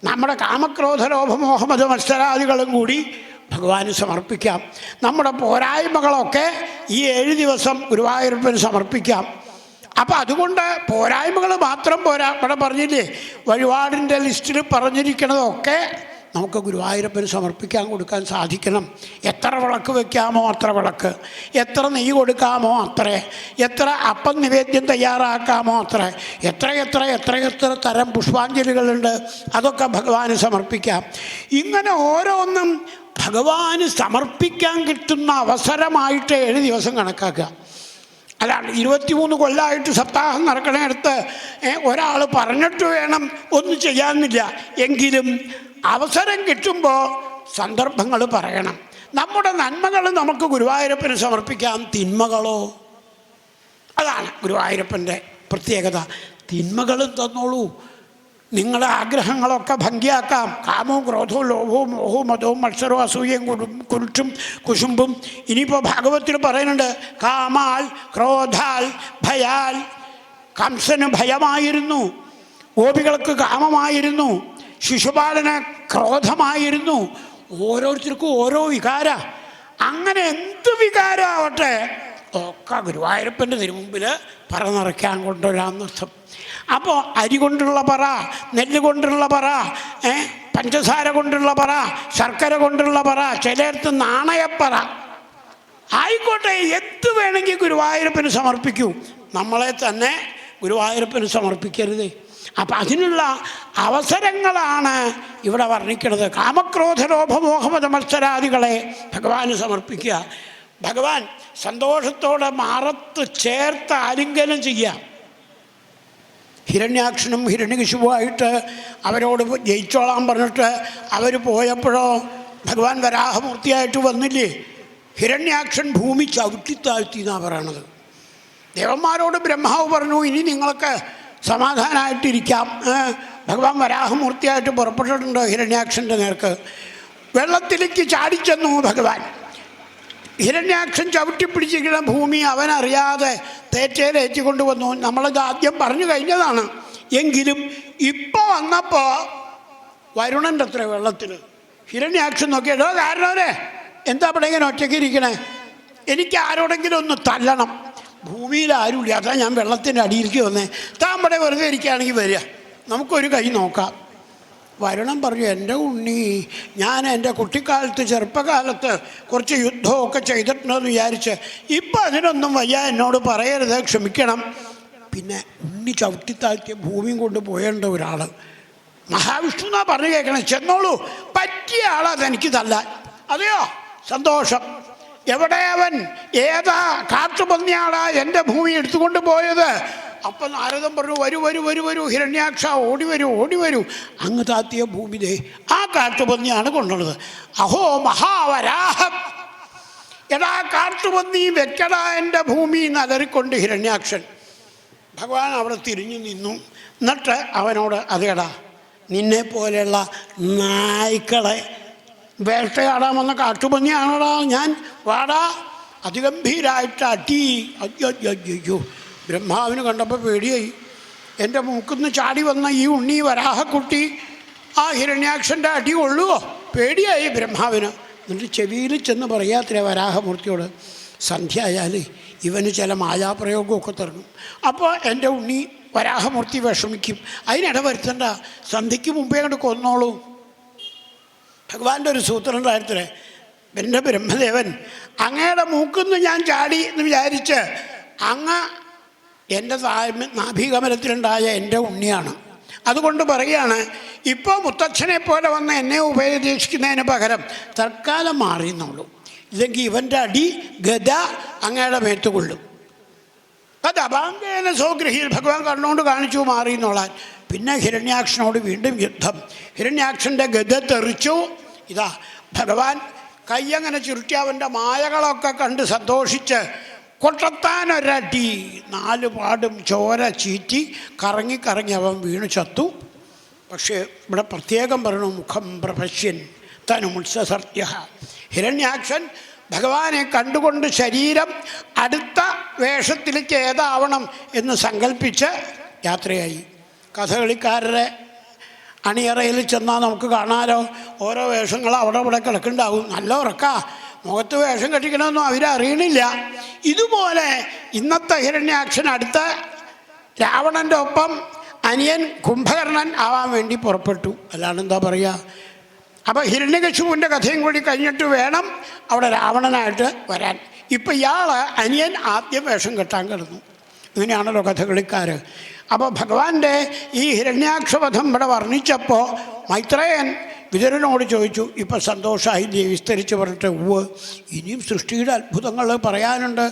നമ്മുടെ കാമക്രോധ ലോഭമോഹമത മത്സരാദികളും കൂടി ഭഗവാന് സമർപ്പിക്കാം. നമ്മുടെ പോരായ്മകളൊക്കെ ഈ 7 ദിവസം ഗുരുവായൂരപ്പന് സമർപ്പിക്കാം. അപ്പം അതുകൊണ്ട് പോരായ്മകൾ മാത്രം പോരാ. ഇവിടെ പറഞ്ഞില്ലേ, വഴിപാടിൻ്റെ ലിസ്റ്റിൽ പറഞ്ഞിരിക്കുന്നതൊക്കെ നമുക്ക് ഗുരുവായൂരപ്പന് സമർപ്പിക്കാൻ കൊടുക്കാൻ സാധിക്കണം. എത്ര വിളക്ക് വയ്ക്കാമോ അത്ര വിളക്ക്, എത്ര നെയ്യ് കൊടുക്കാമോ അത്ര, എത്ര അപ്പം നിവേദ്യം തയ്യാറാക്കാമോ അത്ര, എത്ര തരം പുഷ്പാഞ്ജലികളുണ്ട്, അതൊക്കെ ഭഗവാന് സമർപ്പിക്കാം. ഇങ്ങനെ ഓരോന്നും ഭഗവാന് സമർപ്പിക്കാൻ കിട്ടുന്ന അവസരമായിട്ട് 7 ദിവസം കണക്കാക്കുക. അല്ലാണ്ട് 23 കൊല്ലമായിട്ട് സപ്താഹം നടക്കണടുത്ത് ഒരാൾ പറഞ്ഞിട്ട് വേണം ഒന്നും ചെയ്യാനില്ല. എങ്കിലും അവസരം കിട്ടുമ്പോൾ സന്ദർഭങ്ങൾ പറയണം. നമ്മുടെ നന്മകൾ നമുക്ക് ഗുരുവായൂരപ്പന് സമർപ്പിക്കാം, തിന്മകളോ അതാണ് ഗുരുവായൂരപ്പൻ്റെ പ്രത്യേകത. തിന്മകളും തന്നോളൂ, നിങ്ങളുടെ ആഗ്രഹങ്ങളൊക്കെ ഭംഗിയാക്കാം. കാമവും ക്രോധവും ലോഭവും മോഹവും മതവും മത്സരവും അസൂയയും കുരുട്ടും കുശുമ്പും. ഇനിയിപ്പോൾ ഭാഗവത്തിൽ പറയുന്നുണ്ട്, കാമാൽ ക്രോധാൽ ഭയാൽ. കംസന് ഭയമായിരുന്നു, ഗോപികൾക്ക് കാമമായിരുന്നു, ശിശുപാലന് ക്രോധമായിരുന്നു. ഓരോരുത്തർക്കും ഓരോ വികാര. അങ്ങനെ എന്ത് വികാരമാവട്ടെ ഒക്കെ ഗുരുവായൂരപ്പൻ്റെ തിരുമുമ്പിൽ പറ നിറയ്ക്കാൻ കൊണ്ടുവരാമെന്നർത്ഥം. അപ്പോൾ അരി കൊണ്ടുള്ള പറ, നെല്ല് കൊണ്ടുള്ള പറ, പഞ്ചസാര കൊണ്ടുള്ള പറ, ശർക്കര കൊണ്ടുള്ള പറ, ചിലയിടത്ത് നാണയപ്പറ ആയിക്കോട്ടെ, എന്ത് വേണമെങ്കിൽ ഗുരുവായൂരപ്പന് സമർപ്പിക്കൂ. നമ്മളെ തന്നെ ഗുരുവായൂരപ്പന് സമർപ്പിക്കരുത്. അപ്പം അതിനുള്ള അവസരങ്ങളാണ് ഇവിടെ വർണ്ണിക്കുന്നത്. കാമക്രോധ ലോഭമോഹമത മത്സരാദികളെ ഭഗവാന് സമർപ്പിക്കുക. ഭഗവാൻ സന്തോഷത്തോടെ മാറത്ത് ചേർത്ത് ആലിംഗനം ചെയ്യുക. ഹിരണ്യാക്ഷനും ഹിരണ്യകശിപുവായിട്ട് അവരോട് ജയിച്ചോളാൻ പറഞ്ഞിട്ട് അവർ പോയപ്പോഴോ ഭഗവാൻ വരാഹമൂർത്തിയായിട്ട് വന്നില്ലേ. ഹിരണ്യാക്ഷൻ ഭൂമി ചവിട്ടിത്താഴ്ത്തി എന്നാണ് പറയണത്. ദേവന്മാരോട് ബ്രഹ്മാവ് പറഞ്ഞു, ഇനി നിങ്ങൾക്ക് സമാധാനമായിട്ടിരിക്കാം. ഭഗവാൻ വരാഹമൂർത്തിയായിട്ട് പുറപ്പെട്ടിട്ടുണ്ട് ഹിരണ്യാക്ഷൻ്റെ നേർക്ക്. വെള്ളത്തിലേക്ക് ചാടിച്ചെന്നു ഭഗവാൻ. ഹിരണ്യാക്ഷൻ ചവിട്ടിപ്പിടിച്ചിരിക്കുന്ന ഭൂമി അവനറിയാതെ തേറ്റേലേറ്റിക്കൊണ്ട് വന്നു. നമ്മളത് ആദ്യം പറഞ്ഞു കഴിഞ്ഞതാണ്. എങ്കിലും ഇപ്പോൾ വന്നപ്പോൾ വരുണൻ്റെ അത്ര വെള്ളത്തിൽ ഹിരണ്യാക്ഷൻ നോക്കിയതോ കാരണവരെ എന്താ ഇവിടെ ഇങ്ങനെ ഒറ്റയ്ക്ക് ഇരിക്കണേ, എനിക്ക് ആരോടെങ്കിലും ഒന്ന് തല്ലണം. ഭൂമിയിൽ ആരുമില്ല, അതാ ഞാൻ വെള്ളത്തിൻ്റെ അടിയിലേക്ക് വന്നേ. താൻ ഇവിടെ വെറുതെ ഇരിക്കുകയാണെങ്കിൽ വരിക, നമുക്കൊരു കൈ നോക്കാം. വരുണം പറഞ്ഞു, എൻ്റെ ഉണ്ണി, ഞാൻ എൻ്റെ കുട്ടിക്കാലത്ത് ചെറുപ്പകാലത്ത് കുറച്ച് യുദ്ധമൊക്കെ ചെയ്തിട്ടുണ്ടെന്ന് വിചാരിച്ച് ഇപ്പം അതിനൊന്നും വയ്യ, എന്നോട് പറയരുത്, ക്ഷമിക്കണം. പിന്നെ ഉണ്ണി ചവിട്ടിത്താഴ്ത്തിയ ഭൂമിയും കൊണ്ട് പോയേണ്ട ഒരാൾ മഹാവിഷ്ണു എന്നാ പറഞ്ഞു കേൾക്കണേ. ചെന്നോളൂ, പറ്റിയ ആളതെനിക്ക് തല്ലാൻ. അതെയോ, സന്തോഷം. എവിടെ അവൻ, ഏതാ കാട്ടുപന്നിയാളാ എൻ്റെ ഭൂമി എടുത്തുകൊണ്ട് പോയത്? അപ്പം നാരദൻ പറഞ്ഞു, വരൂ വരൂ വരൂ വരൂ ഹിരണ്യാക്ഷ, ഓടി വരൂ ഓടി വരൂ. അങ്ങ് താത്തിയ ഭൂമിതേ ആ കാട്ടുപന്നിയാണ് കൊണ്ടുള്ളത്. അഹോ മഹാവരാഹം, എടാ കാട്ടുപന്നി വെക്കടാ എൻ്റെ ഭൂമി എന്നലറിക്കൊണ്ട് ഹിരണ്യാക്ഷൻ. ഭഗവാൻ അവിടെ തിരിഞ്ഞു നിന്നു. എന്നിട്ട് അവനോട്, അതേടാ, നിന്നെ പോലെയുള്ള നായ്ക്കളെ വേട്ടയാടാൻ വന്ന കാട്ടുപന്നിയാണോടാ ഞാൻ, വാടാ. അതിഗംഭീരായിട്ട് അടി. അയ്യോ, ബ്രഹ്മാവിന് കണ്ടപ്പോൾ പേടിയായി. എൻ്റെ മൂക്കിന്ന് ചാടി വന്ന ഈ ഉണ്ണി വരാഹക്കുട്ടി ആ ഹിരണ്യാക്ഷൻ്റെ അടി കൊള്ളുവോ? പേടിയായി ബ്രഹ്മാവിന്. എന്നിട്ട് ചെവിയിൽ ചെന്ന് പറയാത്രേ വരാഹമൂർത്തിയോട്, സന്ധ്യ ആയാൽ ഇവന് ചില മായാപ്രയോഗമൊക്കെ തുടങ്ങും. അപ്പോൾ എൻ്റെ ഉണ്ണി വരാഹമൂർത്തി വിഷമിക്കും, അതിനിട വരുത്തണ്ട, സന്ധ്യയ്ക്ക് മുമ്പേ അങ്ങോട്ട് കൊന്നോളൂ. ഭഗവാന്റെ ഒരു സൂത്രം ഉണ്ടായിരുത്തേ, എൻ്റെ ബ്രഹ്മദേവൻ അങ്ങയുടെ മൂക്കിന്ന് ഞാൻ ചാടി എന്ന് വിചാരിച്ച് അങ്ങ് എൻ്റെ നാഭീകമലത്തിലുണ്ടായ എൻ്റെ ഉണ്ണിയാണ്. അതുകൊണ്ട് പറയുകയാണ്, ഇപ്പോൾ മുത്തച്ഛനെ പോലെ വന്ന് എന്നെ ഉപദേശിക്കുന്നതിന് പകരം തൽക്കാലം മാറിയെന്നുള്ളൂ. ഇല്ലെങ്കിൽ ഇവൻ്റെ അടി ഗദ അങ്ങയുടെ മേത്ത് കൊള്ളും. അത് അപാങ്കേന സ്വഗ്രഹിയിൽ ഭഗവാൻ കണ്ണുകൊണ്ട് കാണിച്ചു മാറിയെന്നുള്ളാൻ. പിന്നെ ഹിരണ്യാക്ഷനോട് വീണ്ടും യുദ്ധം. ഹിരണ്യാക്ഷൻ്റെ ഗദ തെറിച്ചു. ഇതാ ഭഗവാൻ കയ്യങ്ങനെ ചുരുട്ടി അവൻ്റെ മായകളൊക്കെ കണ്ട് സന്തോഷിച്ച് കൊട്ടത്താനൊരടി, 4 പാടും ചോര ചീറ്റി കറങ്ങി കറങ്ങി അവൻ വീണ് ചത്തു. പക്ഷേ ഇവിടെ പ്രത്യേകം പറയണു, മുഖം പ്രപശ്യൻ തനുമുത്സസർത്യ. ഹിരണ്യാക്ഷൻ ഭഗവാനെ കണ്ടുകൊണ്ട് ശരീരം അടുത്ത വേഷത്തിലേക്ക് ഏതാവണം എന്ന് സങ്കല്പിച്ച് യാത്രയായി. കഥകളിക്കാരുടെ അണിയറയിൽ ചെന്നാൽ നമുക്ക് കാണാലോ, ഓരോ വേഷങ്ങൾ അവിടെ ഇവിടെ കിടക്കുന്നുണ്ടാവും. നല്ല ഉറക്കാ, മുഖത്ത് വേഷം കെട്ടിക്കണമെന്നും അവരറിയണില്ല. ഇതുപോലെ ഇന്നത്തെ ഹിരണ്യാക്ഷൻ അടുത്ത രാവണൻ്റെ ഒപ്പം അനിയൻ കുംഭകർണൻ ആവാൻ വേണ്ടി പുറപ്പെട്ടു. അല്ലാണ്ട് എന്താ പറയുക. അപ്പോൾ ഹിരണ്യകശിപുവിൻ്റെ കഥയും കൂടി കഴിഞ്ഞിട്ട് വേണം അവിടെ രാവണനായിട്ട് വരാൻ. ഇപ്പം ഇയാൾ അനിയൻ ആദ്യം വേഷം കെട്ടാൻ കിടന്നു. ഇങ്ങനെയാണല്ലോ കഥകളിക്കാർ. അപ്പോൾ ഭഗവാന്റെ ഈ ഹിരണ്യാക്ഷവധം ഇവിടെ വർണ്ണിച്ചപ്പോൾ മൈത്രേയൻ വിതുരനോട് ചോദിച്ചു, ഇപ്പം സന്തോഷമായി വിസ്തരിച്ച് പറഞ്ഞിട്ട്, ഉവ്വ് ഇനിയും സൃഷ്ടിയുടെ അത്ഭുതങ്ങൾ പറയാനുണ്ട്.